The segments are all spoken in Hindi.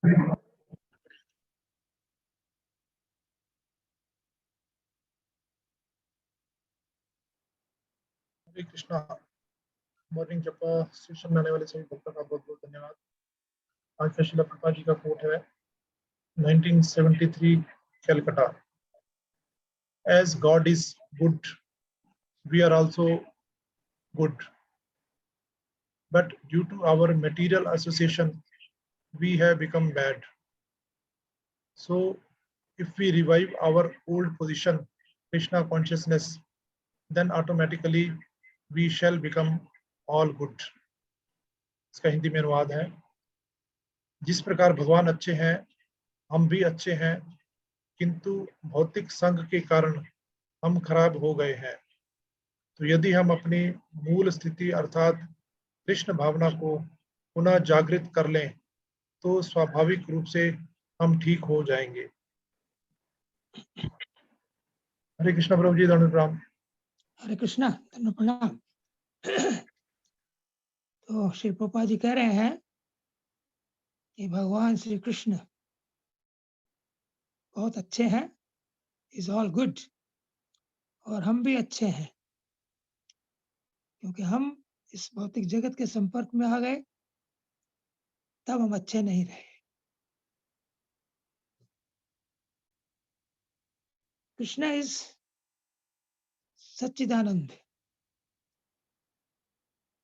हरे कृष्णा। मॉर्निंग जपा सेशन में आने वाले सभी भक्तों का बहुत बहुत धन्यवाद। आज का श्रील प्रभुपाद जी का कोट है 1973 Calcutta. As God is good, we are also good. But due to our material association, we have become bad. So if we revive our old position, Krishna consciousness, then automatically we shall become all good. इसका हिंदी में अनुवाद है, जिस प्रकार भगवान अच्छे हैं हम भी अच्छे हैं, किंतु भौतिक संग के कारण हम खराब हो गए हैं। तो यदि हम अपनी मूल स्थिति अर्थात कृष्ण भावना को पुनः जागृत कर लें तो स्वाभाविक रूप से हम ठीक हो जाएंगे। हरे कृष्णा प्रभु जी, दंड प्रणाम। हरे कृष्णा, दंड प्रणाम। तो श्री प्रभुपाद जी कह रहे हैं कि भगवान श्री कृष्ण बहुत अच्छे हैं, इज ऑल गुड, और हम भी अच्छे हैं, क्योंकि हम इस भौतिक जगत के संपर्क में आ गए तब हम अच्छे नहीं रहे। कृष्णा इज सच्चिदानंद,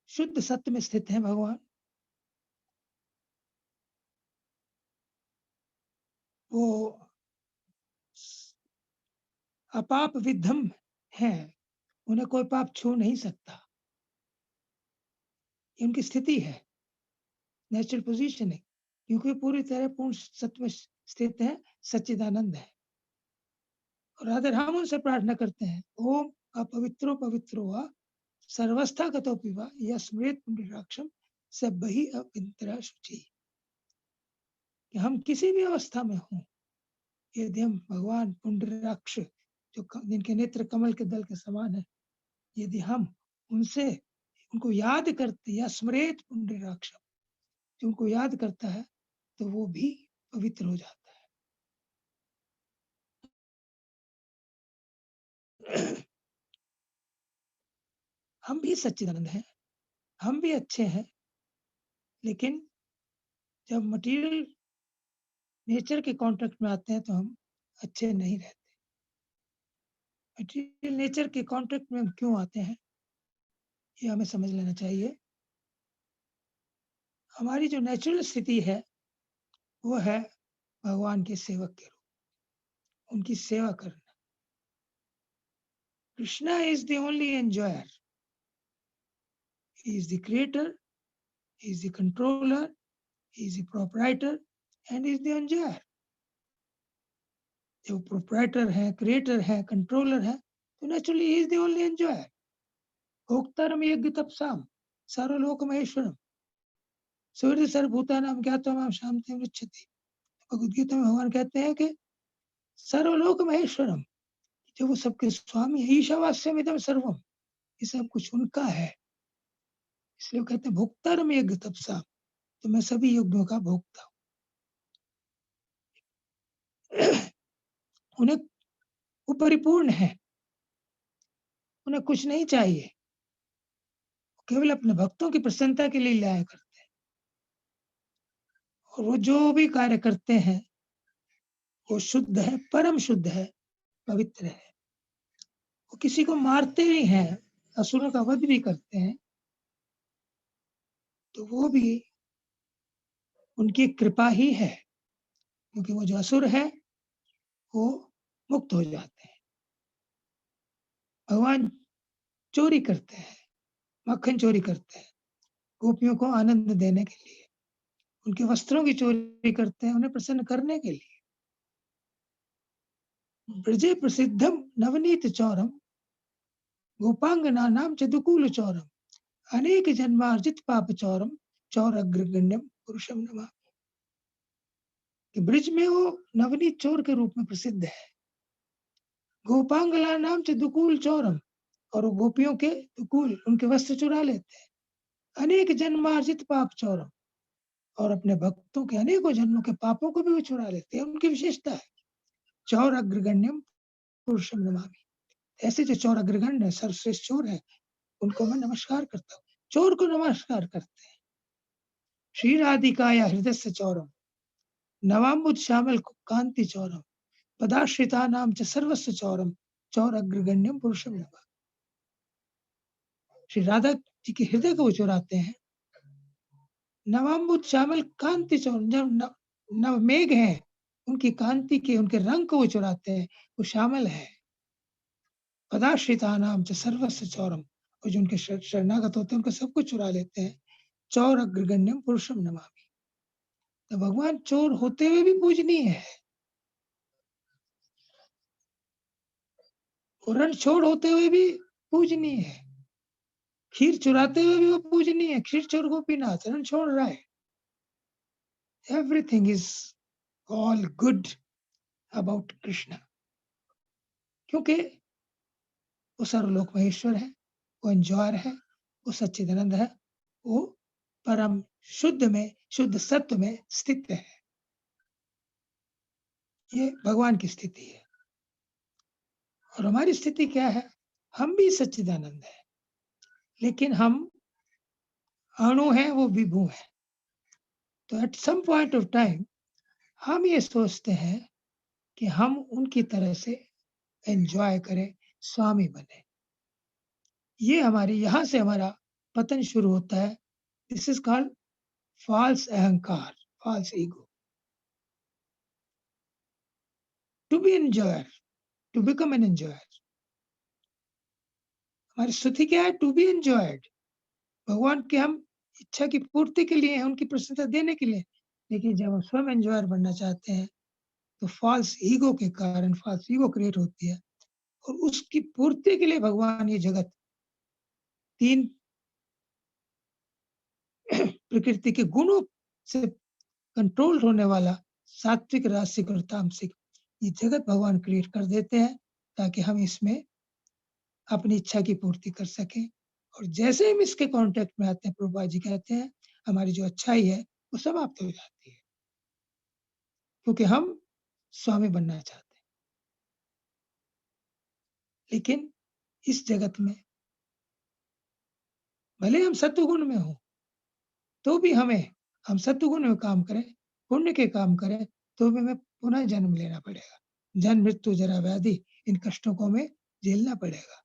शुद्ध सत्य में स्थित है भगवान। वो अपाप विद्धम है, उन्हें कोई पाप छू नहीं सकता। ये उनकी स्थिति है, नेचुरल पोजीशन है, क्योंकि पूरी तरह पूर्ण सत्य में स्थित है, सच्चिदानंद है। और अगर हम उनसे प्रार्थना करते हैं, ओम अपवित्रो पवित्रो वा सर्वस्था गतोपि वा यस्मृत पुंडरीकाक्षम सब्बहि अविंतरा शुचि, कि हम किसी भी अवस्था में हों, यदि हम भगवान पुंडरीकाक्ष जो जिनके नेत्र कमल के दल के समान है, यदि हम उनसे उनको याद करते या स्मृत पुंडरीकाक्षम, जो उनको याद करता है तो वो भी पवित्र हो जाता है। हम भी सच्चिदानंद हैं, हम भी अच्छे हैं, लेकिन जब मटेरियल नेचर के कॉन्टेक्ट में आते हैं तो हम अच्छे नहीं रहते। मटेरियल नेचर के कॉन्टेक्ट में हम क्यों आते हैं, ये हमें समझ लेना चाहिए। हमारी जो नेचुरल स्थिति है वो है भगवान के सेवक के रूप, उनकी सेवा करना। Krishna is the only enjoyer, he is the creator, he is the controller, he is the proprietor and he is the enjoyer. जो प्रोप्राइटर है, क्रिएटर है, कंट्रोलर है, तो नेचुरली ही इज द ओनली एंजॉयर। भोक्तारम यज्ञ तपसाम सर्वलोक महेश्वरम सूर्य सर्वभूतानाम ज्ञात्वा शांति मृच्छति। भगवद गीता में भगवान कहते हैं कि सर्वलोक महेश्वरम, जो वो सबके स्वामी है, ईशावास्यम इदम सर्वम, ये सब कुछ उनका है। इसलिए वो कहते हैं भोक्तारम यज्ञ तपसाम, तो मैं सभी यज्ञों का भोक्ता हूँ। उन्हें वो परिपूर्ण है, उन्हें कुछ नहीं चाहिए, केवल अपने भक्तों की प्रसन्नता के लिए लीलाएं करते हैं। और वो जो भी कार्य करते हैं वो शुद्ध है, परम शुद्ध है, पवित्र है। वो किसी को मारते भी हैं, असुरों का वध भी करते हैं, तो वो भी उनकी कृपा ही है, क्योंकि वो जो असुर है वो मुक्त हो जाते हैं। भगवान चोरी करते हैं, मक्खन चोरी करते हैं गोपियों को आनंद देने के लिए, उनके वस्त्रों की चोरी करते हैं उन्हें प्रसन्न करने के लिए। ब्रजे प्रसिद्धम नवनीत चौरम गोपांगनानाम च दुकूल चौरम अनेक जन्मार्जित पाप चौरम चौरग्रगण्यम पुरुषम नमामि। कि ब्रिज में वो नवनीत चोर के रूप में प्रसिद्ध है। गोपांगला नाम च दुकूल चौरम, और वो गोपियों के दुकूल, उनके वस्त्र चुरा लेते हैं। अनेक जन्मार्जित पाप चौरम, और अपने भक्तों के अनेकों जन्मों के पापों को भी वो छुड़ा लेते हैं, उनकी विशेषता है। चौर अग्रगण्यम पुरुषम नमामि। ऐसे जो चौर अग्रगण्य है, सर्वश्रेष्ठ चोर है, उनको मैं नमस्कार करता हूँ। चोर को नमस्कार करते हैं। श्री राधिकाया हृदय से चौरम नवाम्बुज श्यामल कांति चौरम पदाश्रिता नाम च सर्वस्व चौरम चौर अग्रगण्यम पुरुषम नमः। श्री राधा जी के हृदय को वो चुराते हैं। नवाम्बुज श्यामल कांति चौरम, जब नव मेघ है उनकी कांति के, उनके रंग को वो चुराते हैं, वो श्यामल है। पदाश्रिता नाम च सर्वस्व चौरम, और जो उनके शरणागत होते हैं उनका सब कुछ चुरा लेते हैं। चौर अग्रगण्यम पुरुषम नमामि। तो भगवान चोर होते हुए भी पूजनीय है, रण छोड़ होते हुए भी पूजनीय है, खीर चुराते हुए भी वो पूजनीय है। खीर चोर गोपीनाथ रण छोड़ रहा है। Everything is all good about Krishna, क्योंकि वो सर्वलोक महेश्वर है, वो एंजॉयर है, वो सच्चिदानंद है, वो परम शुद्ध में, शुद्ध सत्व में स्थित है। ये भगवान की स्थिति है। और हमारी स्थिति क्या है? हम भी सच्चिदानंद है, लेकिन हम अणु हैं, वो विभु है। तो at some point of time हम ये सोचते हैं कि हम उनकी तरह से एंजॉय करें, स्वामी बने। ये हमारी, यहां से हमारा पतन शुरू होता है। दिस इज कॉल्ड फॉल्स अहंकार, false ego. To be enjoyer, to become an enjoyer. हमारी स्तुति क्या है? To be enjoyed. भगवान के हम इच्छा की पूर्ति के लिए हैं, उनकी प्रसन्नता देने के लिए। लेकिन जब हम स्वयं एंजॉयर बनना चाहते हैं तो फॉल्स ईगो के कारण फॉल्स ईगो क्रिएट होती है, और उसकी पूर्ति के लिए भगवान ये जगत तीन प्रकृति के गुणों से कंट्रोल होने वाला सात्विक, रासिक और तामसिक, ये जगत भगवान क्रिएट कर देते हैं ताकि हम इसमें अपनी इच्छा की पूर्ति कर सकें। और जैसे हम इसके कांटेक्ट में आते हैं, प्रभुपाद जी कहते हैं, हमारी जो अच्छाई है वो समाप्त हो जाती है, क्योंकि हम स्वामी बनना चाहते हैं। लेकिन इस जगत में भले हम सत्वगुण में हो तो भी हम सत्वगुण में काम करें, पुण्य के काम करें, तो भी हमें पुनः जन्म लेना पड़ेगा। जन्म, मृत्यु, जरा, व्याधि, इन कष्टों को हमें झेलना पड़ेगा।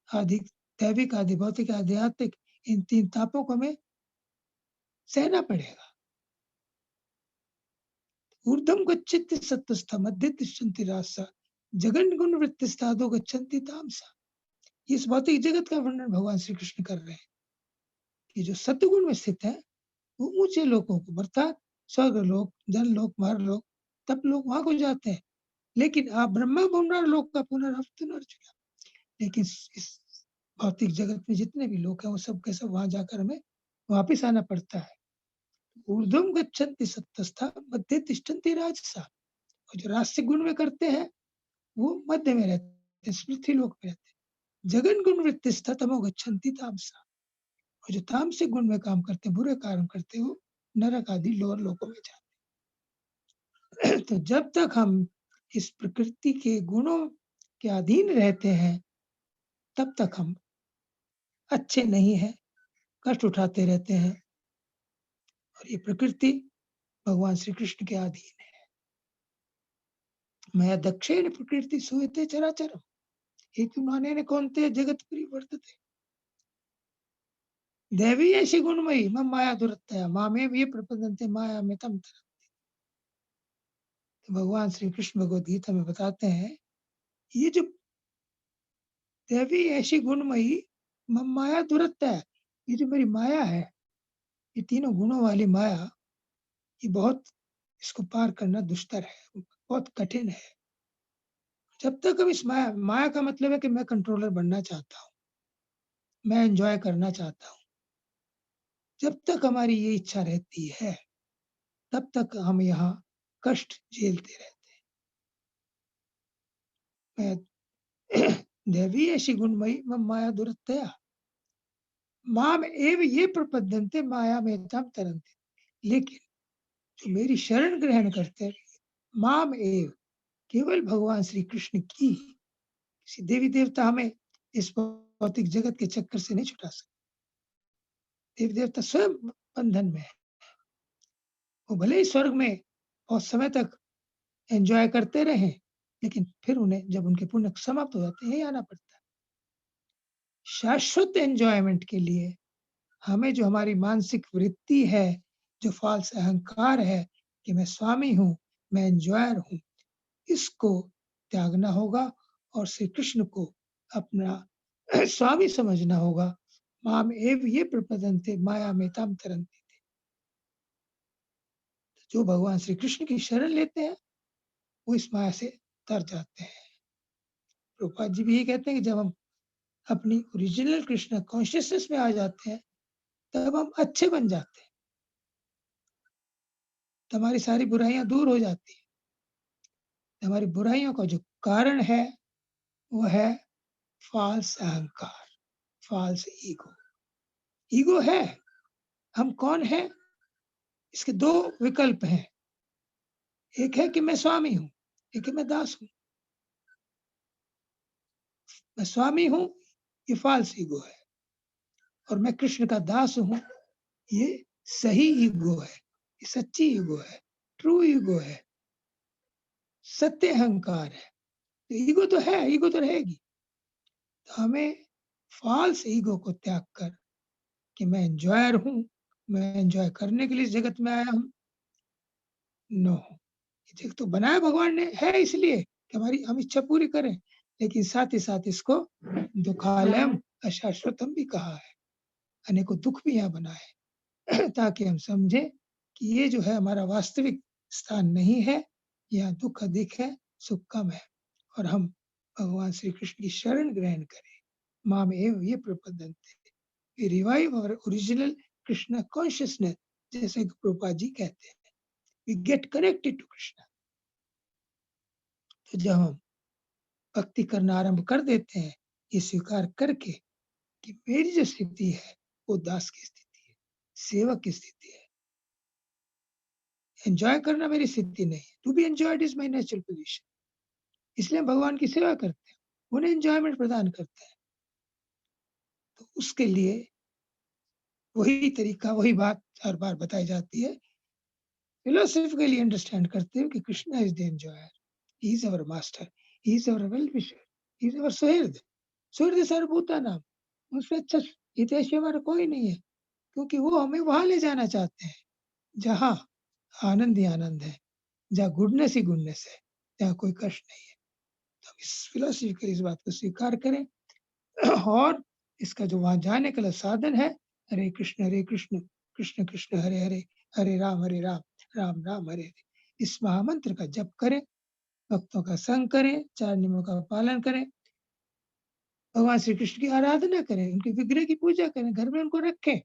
आदि दैविक, आदि भौतिक, आध्यात्मिक, इन तीन तापों को हमें सहना पड़ेगा। ऊर्ध्वं गच्छति सत्त्वस्था मध्ये तिष्ठन्ति राजसा जगन गुण वृत्तिस्तादो गच्छन्ति तामसा। इस भौतिक जगत का वर्णन भगवान श्री कृष्ण कर रहे हैं कि जो सत्वगुण में स्थित है वो ऊंचे लोगों को, अर्थात स्वर्ग लोक, जन लोक, मर लोक, तब लोग वहां को जाते हैं। लेकिन आप ब्रह्मा पुनर लोक का पुनर्वन अर्जुन, लेकिन इस भौतिक जगत में जितने भी लोग हैं वो सब के सब वहां जाकर हमें वापिस आना पड़ता है। ऊर्ध्वं गच्छन्ति सत्त्वस्था मध्ये तिष्ठन्ति राजसा। और जो राजसिक गुण में करते हैं वो मध्य में रहते हैं, स्मृति लोक में रहते हैं। जगन गुण वृत्तिस्था तमो गच्छन्ति तामसा। और जो तामसिक गुण में काम करते हैं, बुरे कार्य करते हैं, वो नरक आदि लोअर लोकों में जाते हैं। तो जब तक हम इस प्रकृति के गुणों के अधीन रहते हैं तब तक हम अच्छे नहीं हैं, कष्ट उठाते रहते हैं। और ये प्रकृति भगवान श्री कृष्ण के अधीन है। मया दक्षेण प्रकृति सूयते चराचरम हेतु नानेन कौन्तेय जगत परिवर्तते। देवी ऐसी गुणमयी मम माया दुरत्तया मामेव ये प्रपद्यन्ते मायामेतं तरन्ति। तो भगवान श्री कृष्ण भगवद गीता में बताते हैं, ये जो देवी ऐसी गुणमयी मम माया दुरत्तया, ये जो मेरी माया है, ये तीनों गुणों वाली माया, ये बहुत, इसको पार करना दुष्तर है, बहुत कठिन है। जब तक हम इस माया का मतलब है कि मैं कंट्रोलर बनना चाहता हूँ, मैं एंजॉय करना चाहता हूँ, जब तक हमारी ये इच्छा रहती है तब तक हम यहाँ कष्ट झेलते रहते हैं। मैं देवी ऐसी गुणमयी मम माया दुरत्तया माम एव ये प्रपद्यन्ते माया में तम तरन्ति। लेकिन जो मेरी शरण ग्रहण करते हैं, माम एव, केवल भगवान श्री कृष्ण की, किसी देवी देवता हमें इस भौतिक जगत के चक्कर से नहीं छुड़ा सकते। देवी देवता स्वयं बंधन में है। वो भले ही स्वर्ग में बहुत समय तक एंजॉय करते रहें, लेकिन फिर उन्हें जब उनके पुण्य समाप्त हो जाते हैं, यहीं आना पड़ता है। शाश्वत एंजॉयमेंट के लिए हमें जो हमारी मानसिक वृत्ति है, जो फॉल्स अहंकार है कि मैं स्वामी हूँ, मैं एन्जॉयर हूँ, इसको त्यागना होगा और श्री कृष्ण को अपना स्वामी समझना होगा। माम एव ये प्रपद्यन्ते मायामेतां तरन्ति। जो भगवान श्री कृष्ण की शरण लेते हैं, वो इस माया से तर जाते हैं। प्रभुपाद जी भी यही कहते हैं कि जब हम अपनी ओरिजिनल कृष्ण कॉन्शियसनेस में आ जाते हैं, तब हम अच्छे बन जाते हैं। तो हमारी सारी बुराइयाँ दूर हो जाती हैं। हमारी बुराइयों का जो कारण है, वो है फ़ॉल्स अहंकार, फ़ॉल्स ईगो। ईगो है, हम कौन हैं? इसके 2 विकल्प हैं। एक है कि मैं स्वामी हूँ, एक है मैं दास हूँ। मैं स्वामी हूँ, ये फ़ॉल्स ईगो है और मैं कृष्ण का दास हूँ, ये सही ईगो है, ये सच्ची ईगो है, ट्रू ईगो है, सत्य अहंकार है। तो ईगो तो है, ईगो तो रहेगी। तो हमें फ़ॉल्स ईगो को त्याग कर कि मैं एन्जॉयर हूँ, मैं एन्जॉय करने के लिए इस जगत में आया हूँ, नो। ये जगत तो बनाया भगवान ने है इसलिए कि हमारी हम इच्छा पूरी करें, लेकिन साथ ही साथ इसको दुःखालयम् अशाश्वतम् भी कहा है। अनेकों दुःख भी यहाँ बना है ताकि हम समझें कि ये जो है हमारा वास्तविक स्थान नहीं है, यहाँ दुःख अधिक है, सुख कम है और हम भगवान श्री कृष्ण की शरण ग्रहण करें। माम एव ये प्रपद्यन्ते। We revive our original Krishna consciousness, जैसे कि प्रभुपाद जी कहते हैं। We get connected to Krishna. तो जब हम भक्ति करना आरंभ कर देते हैं, ये स्वीकार करके कि मेरी जो स्थिति है, वो दास की स्थिति है, सेवक की स्थिति है। एन्जॉय करना मेरी स्थिति नहीं है। To be enjoyed is my natural position. इसलिए हम भगवान की सेवा करते हैं, उन्हें एन्जॉयमेंट प्रदान करते हैं। तो उसके लिए वही तरीका, वही बात हर बार बताई जाती है। फिलोसॉफिकली अंडरस्टैंड करते हुए कि Krishna is the enjoyer, he is our master, he is our well wisher, he is our सुहृद। सुहृद सर्वभूतानां, उससे अच्छा हितैषी हमारा कोई नहीं है, क्योंकि वो हमें वहाँ ले जाना चाहते हैं, जहाँ आनंद ही आनंद है, जहाँ गुडनेस ही गुडनेस है, जहाँ कोई कष्ट नहीं है। तो हम इस फिलोसॉफिकली इस बात को स्वीकार करें और इसका जो वहाँ जाने का साधन है, हरे कृष्ण कृष्ण कृष्ण हरे हरे, हरे राम राम राम हरे हरे। इस महामंत्र का जप करें, भक्तों का संग करें, 4 नियमों का पालन करें, भगवान श्री कृष्ण की आराधना करें, उनके विग्रह की पूजा करें, घर में उनको रखें,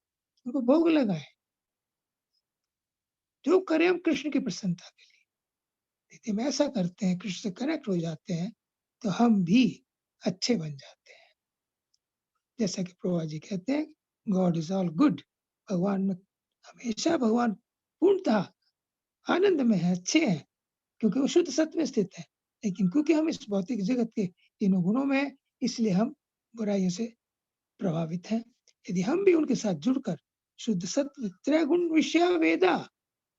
उनको भोग लगाएँ। जो करें हम कृष्ण की प्रसन्नता के लिए। यदि हम ऐसा करते हैं, कृष्ण से कनेक्ट हो जाते हैं, तो हम भी अच्छे बन जाते हैं। जैसा कि प्रभुपाद जी कहते हैं, गॉड इज़ ऑल गुड। भगवान में हमेशा भगवान पूर्णतः आनंद में है, अच्छे हैं, क्योंकि वो शुद्ध सत्व में स्थित है। लेकिन क्योंकि हम इस भौतिक जगत के तीनों गुणों में हैं, इसलिए हम बुराइयों से प्रभावित हैं। यदि हम भी उनके साथ जुड़कर शुद्ध सत्व त्रैगुण विषया वेदा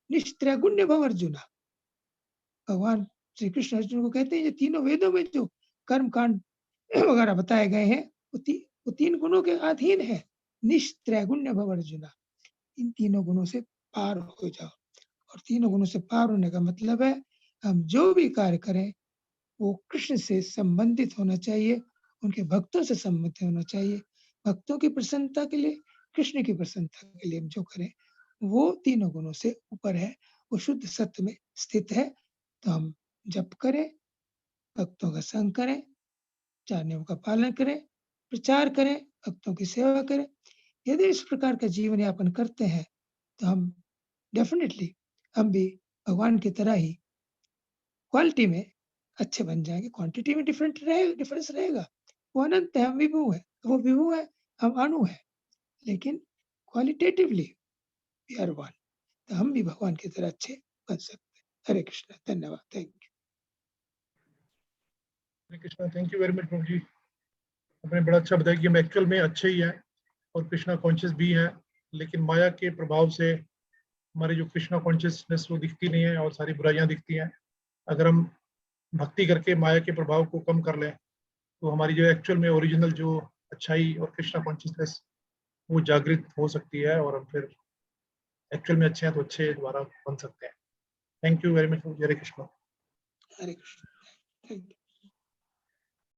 निष्त्रैगुण्य भव अर्जुना। भगवान श्री कृष्ण अर्जुन को कहते हैं, ये तीनों वेदों में जो कर्म कांड वगैरह बताए गए हैं, वो 3 गुणों के अधीन है। निष्त्रैगुण्य भव अर्जुना। इन तीनों गुणों से पार हो जाओ और तीनों गुणों से पार होने का मतलब है, हम जो भी कार्य करें, वो कृष्ण से संबंधित होना चाहिए, उनके भक्तों से संबंधित होना चाहिए। भक्तों की प्रसन्नता के लिए, कृष्ण की प्रसन्नता के लिए हम जो करें, वो तीनों गुणों से ऊपर है, वो शुद्ध सत्य में स्थित है। तो हम जप करें, भक्तों का संग करें, 4 नियमों का पालन करें, प्रचार करें, भक्तों की सेवा करें। यदि इस प्रकार का जीवन यापन करते हैं, तो हम डेफ़िनिटली हम भी भगवान की तरह ही क्वालिटी में अच्छे बन जाएँगे, क्वांटिटी में डिफरेंस रहेगा। वो अनंत है, हम विभु हैं, वो विभु है, हम अणु हैं, लेकिन क्वालिटेटिवली वी आर वन। तो हम भी भगवान की तरह अच्छे बन सकते हैं। हरे कृष्ण, धन्यवाद, thank you. Hare Krishna, thank you very much प्रभु जी। आपने बड़ा अच्छा बताया कि हम एक्चुअल में अच्छे ही हैं और कृष्णा कॉन्शियस भी हैं, लेकिन माया के प्रभाव से हमारी जो कृष्णा कॉन्शियसनेस वो दिखती नहीं है और सारी बुराइयां दिखती हैं। अगर हम भक्ति करके माया के प्रभाव को कम कर लें तो हमारी जो एक्चुअल में ओरिजिनल जो अच्छाई और कृष्णा कॉन्शियसनेस वो जागृत हो सकती है और हम फिर एक्चुअल में अच्छे हैं तो अच्छे दोबारा बन सकते हैं। Thank you very much, Hare Krishna. Hare Krishna, thank you.